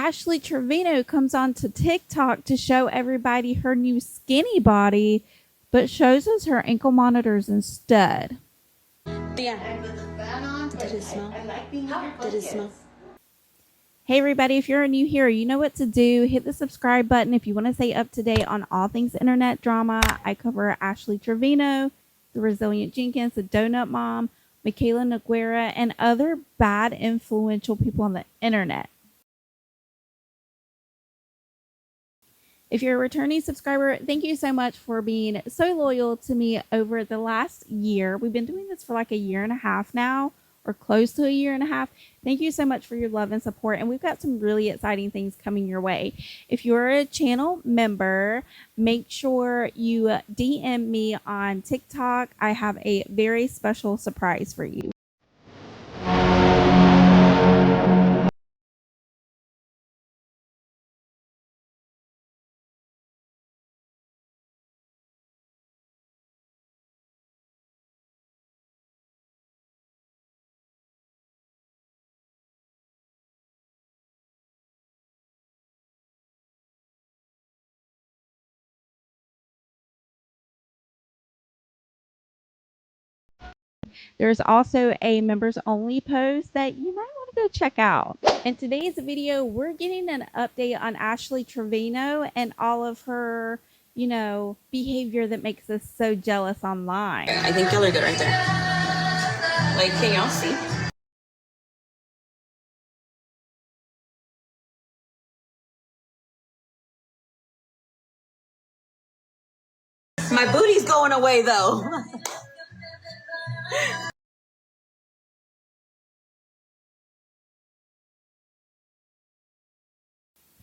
Ashley Trevino comes onto TikTok to show everybody her new skinny body, but shows us her ankle monitors instead. Yeah. Did it smell? Did it smell? Hey everybody, if you're new here, you know what to do. Hit the subscribe button if you want to stay up to date on all things internet drama. I cover Ashley Trevino, the Resilient Jenkins, the Donut Mom, Michaela Noguera, and other bad influential people on the internet. If you're a returning subscriber, thank you so much for being so loyal to me over the last year. We've been doing this for like a year and a half now, or close to a year and a half. Thank you so much for your love and support. And we've got some really exciting things coming your way. If you're a channel member, make sure you DM me on TikTok. I have a very special surprise for you. There's also a members only post that you might want to go check out. In today's video, we're getting an update on Ashley Trevino and all of her, behavior that makes us so jealous online. I think y'all are good right there. Like, can y'all see? My booty's going away though.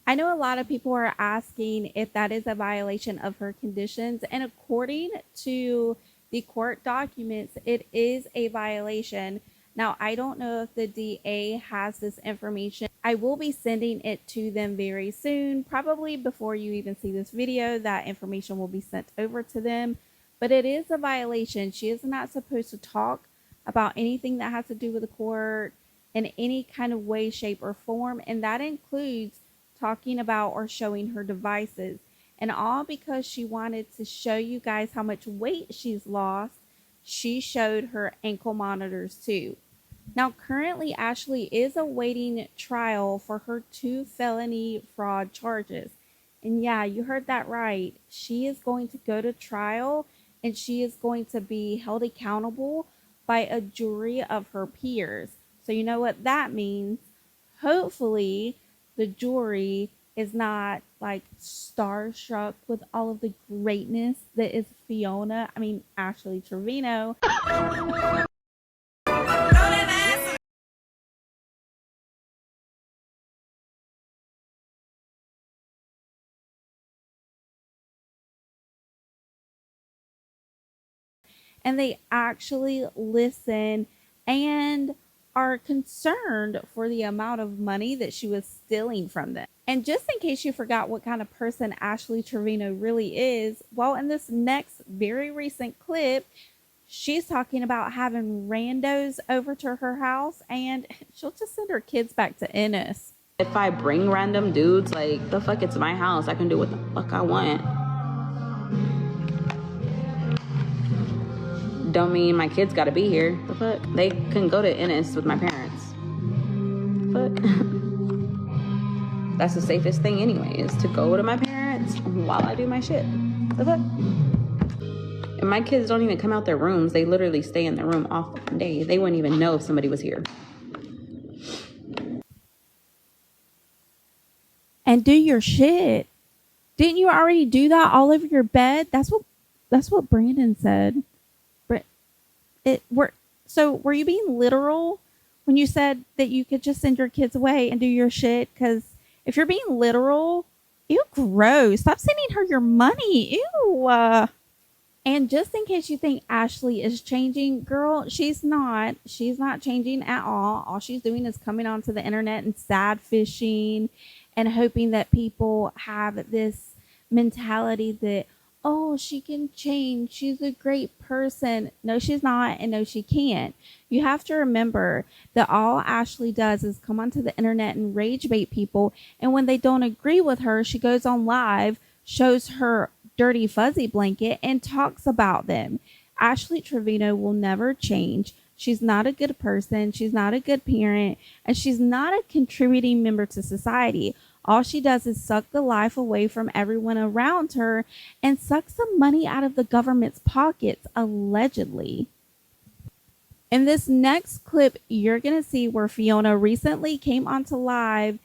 I know a lot of people are asking if that is a violation of her conditions, and according to the court documents, it is a violation. Now, I don't know if the DA has this information. I will be sending it to them very soon, probably before you even see this video. That information will be sent over to them, but it is a violation. She is not supposed to talk about anything that has to do with the court in any kind of way, shape, or form, and that includes talking about or showing her devices, and all because she wanted to show you guys how much weight she's lost. She showed her ankle monitors too. Now, currently, Ashley is awaiting trial for her 2 felony fraud charges. And yeah, you heard that right. She is going to go to trial, and she is going to be held accountable by a jury of her peers. So you know what that means. Hopefully, the jury is not like starstruck with all of the greatness that is Ashley Trevino. And they actually listen and are concerned for the amount of money that she was stealing from them. And just in case you forgot what kind of person Ashley Trevino really is, well, in this next very recent clip, she's talking about having randos over to her house, and she'll just send her kids back to Ennis. If I bring random dudes, like, the fuck, it's my house. I can do what the fuck I want. Don't mean my kids gotta be here. The fuck? They can go to Ennis with my parents. Fuck. That's the safest thing anyway, is to go to my parents while I do my shit. The fuck? And my kids don't even come out their rooms. They literally stay in their room all day. They wouldn't even know if somebody was here. And do your shit. Didn't you already do that all over your bed? That's what Brandon said. So were you being literal when you said that you could just send your kids away and do your shit? Because if you're being literal, ew, gross. Stop sending her your money. Ew. And just in case you think Ashley is changing, girl, she's not. She's not changing at all. All she's doing is coming onto the internet and sad fishing and hoping that people have this mentality that, oh, she can change. She's a great person. No, she's not. And no, she can't. You have to remember that all Ashley does is come onto the internet and rage bait people. And when they don't agree with her, she goes on live, shows her dirty fuzzy blanket, and talks about them. Ashley Trevino will never change. She's not a good person. She's not a good parent. And she's not a contributing member to society. All she does is suck the life away from everyone around her and suck some money out of the government's pockets, allegedly. In this next clip, you're going to see where Fiona recently came onto live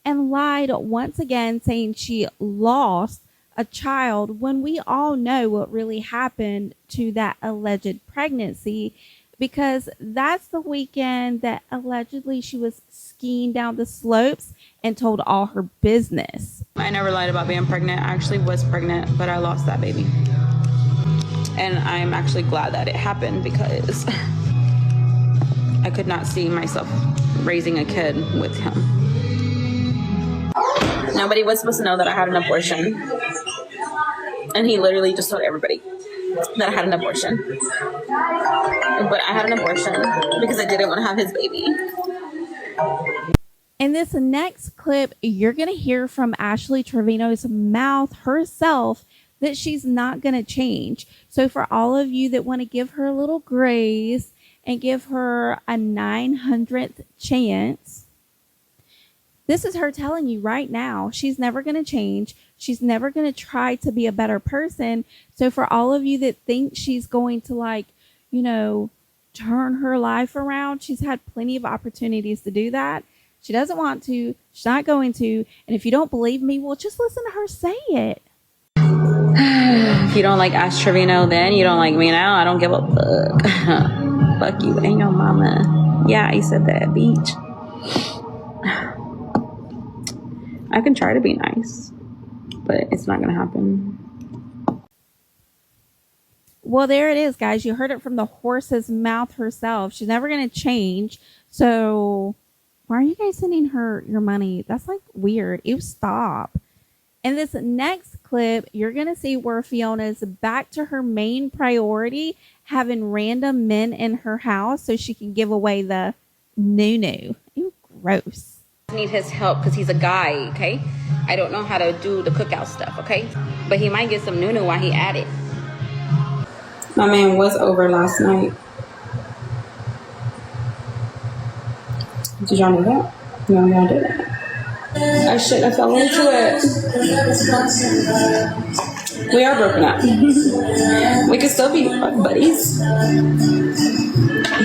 and lied once again, saying she lost a child when we all know what really happened to that alleged pregnancy, because that's the weekend that allegedly she was skiing down the slopes and told all her business. I never lied about being pregnant. I actually was pregnant, but I lost that baby. And I'm actually glad that it happened because I could not see myself raising a kid with him. Nobody was supposed to know that I had an abortion. And he literally just told everybody that I had an abortion. But I had an abortion because I didn't want to have his baby. In this next clip, you're going to hear from Ashley Trevino's mouth herself that she's not going to change. So for all of you that want to give her a little grace and give her a 900th chance, this is her telling you right now, she's never going to change. She's never going to try to be a better person. So for all of you that think she's going to turn her life around, she's had plenty of opportunities to do that. She doesn't want to. She's not going to. And if you don't believe me, well, just listen to her say it. If you don't like Ash Trevino then, you don't like me now. I don't give a fuck. Fuck you and your mama. Yeah, I said that, bitch. I can try to be nice, but it's not going to happen. Well, there it is, guys. You heard it from the horse's mouth herself. She's never going to change. So why are you guys sending her your money? That's like weird. You stop. In this next clip, you're going to see where Fiona's back to her main priority, having random men in her house so she can give away the noo-noo. Ew, gross. I need his help because he's a guy, okay? I don't know how to do the cookout stuff, okay? But he might get some noo-noo while he at it. My man was over last night. Did y'all know that? No, y'all didn't. I shouldn't have fell into it. We are broken up. We could still be buddies.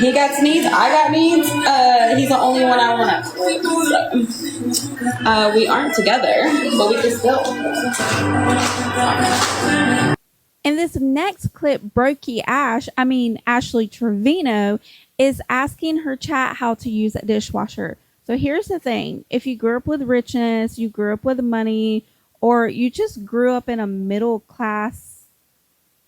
He got needs, I got needs. He's the only one I want to. We aren't together, but we can still. In this next clip, Ashley Trevino is asking her chat how to use a dishwasher. So here's the thing. If you grew up with richness, you grew up with money, or you just grew up in a middle class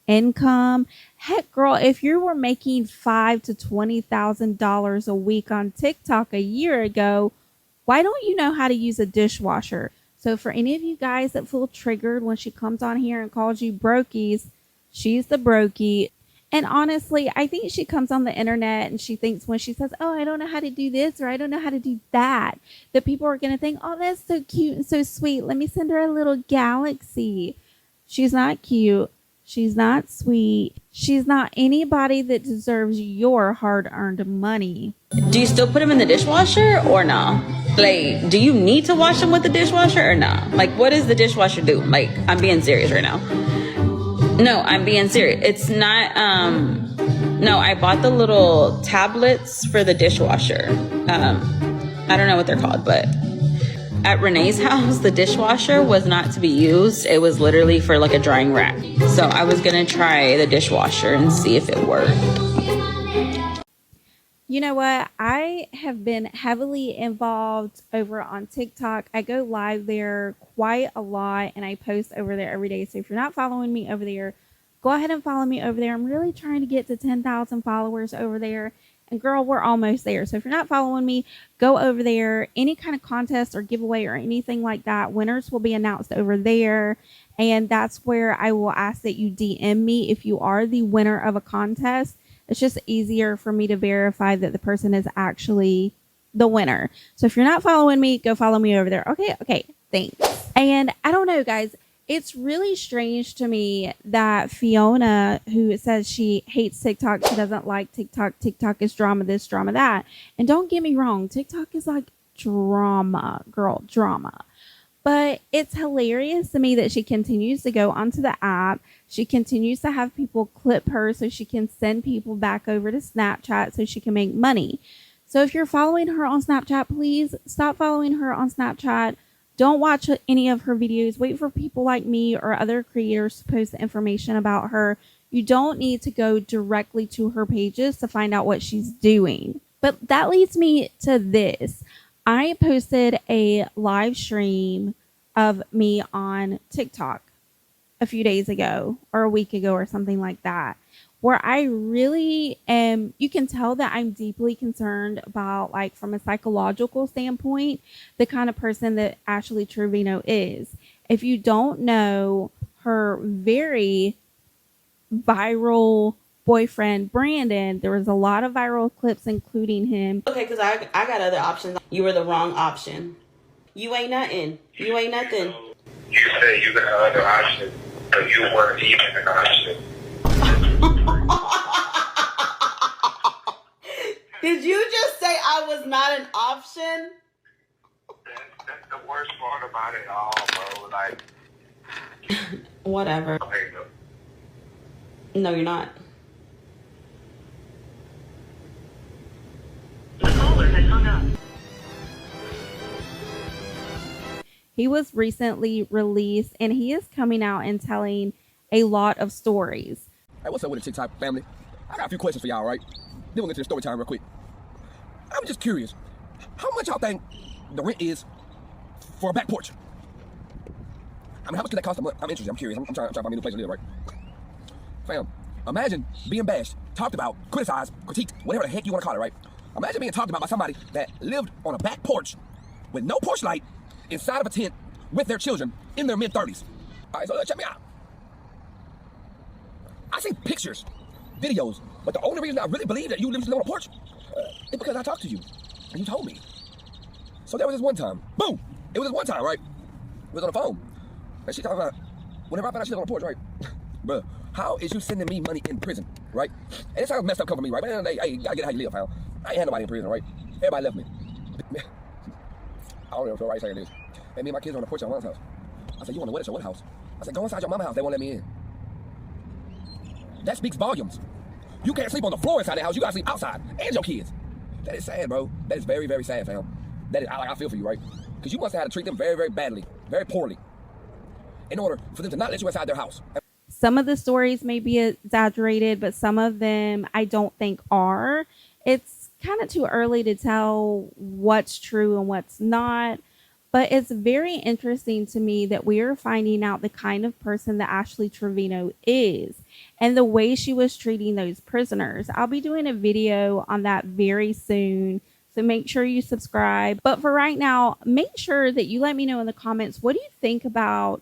income, heck girl, if you were making $5,000 to $20,000 a week on TikTok a year ago, why don't you know how to use a dishwasher? So for any of you guys that feel triggered when she comes on here and calls you brokies, she's the brokey. And honestly, I think she comes on the internet and she thinks when she says, oh, I don't know how to do this or I don't know how to do that, that people are going to think, oh, that's so cute and so sweet. Let me send her a little galaxy. She's not cute. She's not sweet. She's not anybody that deserves your hard-earned money. Do you still put them in the dishwasher or no? Like, do you need to wash them with the dishwasher or no? Like, what does the dishwasher do? Like, I'm being serious right now. No, I'm being serious. It's not, no, I bought the little tablets for the dishwasher. I don't know what they're called, but at Renee's house, the dishwasher was not to be used. It was literally for like a drying rack. So I was going to try the dishwasher and see if it worked. You know what? I have been heavily involved over on TikTok. I go live there quite a lot and I post over there every day. So if you're not following me over there, go ahead and follow me over there. I'm really trying to get to 10,000 followers over there. And girl, we're almost there. So if you're not following me, go over there. Any kind of contest or giveaway or anything like that, winners will be announced over there. And that's where I will ask that you DM me if you are the winner of a contest. It's just easier for me to verify that the person is actually the winner. So if you're not following me, go follow me over there. Okay, thanks. And I don't know, guys. It's really strange to me that Fiona, who says she hates TikTok, she doesn't like TikTok. TikTok is drama this, drama that. And don't get me wrong, TikTok is like drama, girl, drama. But it's hilarious to me that she continues to go onto the app. She continues to have people clip her so she can send people back over to Snapchat so she can make money. So if you're following her on Snapchat, please stop following her on Snapchat. Don't watch any of her videos. Wait for people like me or other creators to post information about her. You don't need to go directly to her pages to find out what she's doing. But that leads me to this. I posted a live stream of me on TikTok a few days ago or a week ago or something like that, where I really am, you can tell that I'm deeply concerned about, like, from a psychological standpoint, the kind of person that Ashley Trevino is. If you don't know her very viral boyfriend, Brandon, there was a lot of viral clips including him. Okay, because I got other options. You were the wrong option. You ain't nothing. You ain't nothing. You said you got other options, but you weren't even an option. Did you just say I was not an option? That's the worst part about it all, bro. Like, Whatever. okay, No, you're not. The caller has hung up. He was recently released and he is coming out and telling a lot of stories. Hey, what's up with the TikTok family? I got a few questions for y'all, right? Then we'll get to the story time real quick. I'm just curious, how much y'all think the rent is for a back porch? I mean, how much could that cost a month? I'm interested. I'm curious. I'm trying to find me a new place to live, right? Fam, imagine being bashed, talked about, criticized, critiqued, whatever the heck you want to call it, right? Imagine being talked about by somebody that lived on a back porch with no porch light inside of a tent with their children in their mid-30s. All right, so check me out. I see pictures, videos, but the only reason I really believe that you live on a porch is because I talked to you and you told me. So there was this one time, boom! It was this one time, right? We was on the phone. And she talking about, whenever I found out she lived on a porch, right? Bruh, how is you sending me money in prison, right? And it sounds messed up coming from me, right? Man, hey, you gotta get how you live, pal. I ain't had nobody in prison, right? Everybody left me. I don't even feel right saying this. And me and my kids are on the porch at my mom's house. I said, you want to wedding show? What house? I said, go inside your mama's house. They won't let me in. That speaks volumes. You can't sleep on the floor inside the house. You gotta sleep outside. And your kids. That is sad, bro. That is very, very sad, fam. That is, I feel for you, right? Because you must have had to treat them very, very badly, very poorly, in order for them to not let you inside their house. Some of the stories may be exaggerated, but some of them I don't think are. It's kind of too early to tell what's true and what's not. But it's very interesting to me that we are finding out the kind of person that Ashley Trevino is and the way she was treating those prisoners. I'll be doing a video on that very soon, so make sure you subscribe. But for right now, make sure that you let me know in the comments, what do you think about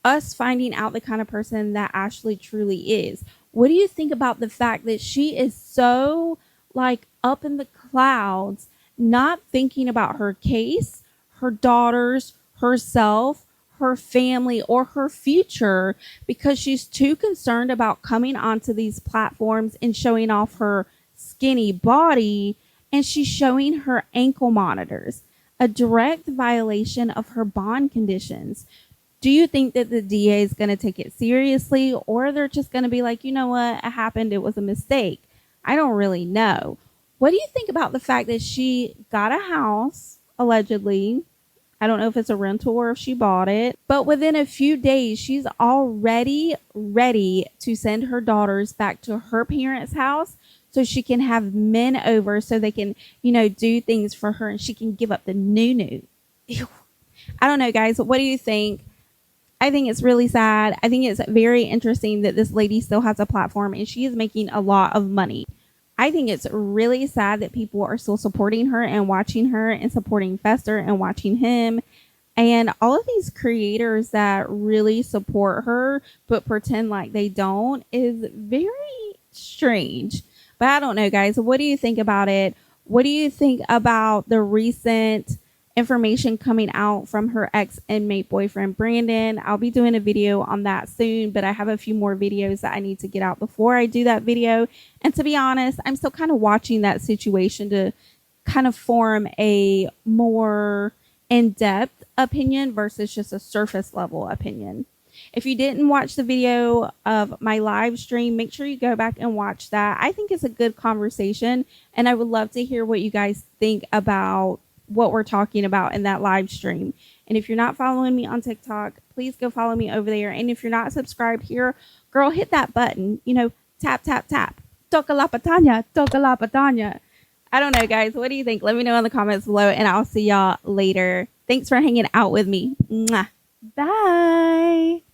us finding out the kind of person that Ashley truly is? What do you think about the fact that she is so, like, up in the clouds, not thinking about her case, her daughters, herself, her family, or her future, because she's too concerned about coming onto these platforms and showing off her skinny body, and she's showing her ankle monitors, a direct violation of her bond conditions. Do you think that the DA is going to take it seriously, or they're just going to be like, you know what, it happened, it was a mistake? I don't really know. What do you think about the fact that she got a house, allegedly? I don't know if it's a rental or if she bought it, but within a few days, she's already ready to send her daughters back to her parents' house so she can have men over so they can, you know, do things for her and she can give up the new. I don't know, guys. What do you think? I think it's really sad. I think it's very interesting that this lady still has a platform and she is making a lot of money. I think it's really sad that people are still supporting her and watching her and supporting Fester and watching him. And all of these creators that really support her but pretend like they don't is very strange. But I don't know, guys. What do you think about it? What do you think about the recent information coming out from her ex-inmate boyfriend, Brandon? I'll be doing a video on that soon, but I have a few more videos that I need to get out before I do that video. And to be honest, I'm still kind of watching that situation to kind of form a more in-depth opinion versus just a surface level opinion. If you didn't watch the video of my live stream, make sure you go back and watch that. I think it's a good conversation, and I would love to hear what you guys think about what we're talking about in that live stream. And if you're not following me on TikTok, please go follow me over there. And if you're not subscribed here, girl, hit that button. You know, tap, tap, tap. Toca la patanya, toca la patanya. I don't know, guys. What do you think? Let me know in the comments below, and I'll see y'all later. Thanks for hanging out with me. Mwah. Bye.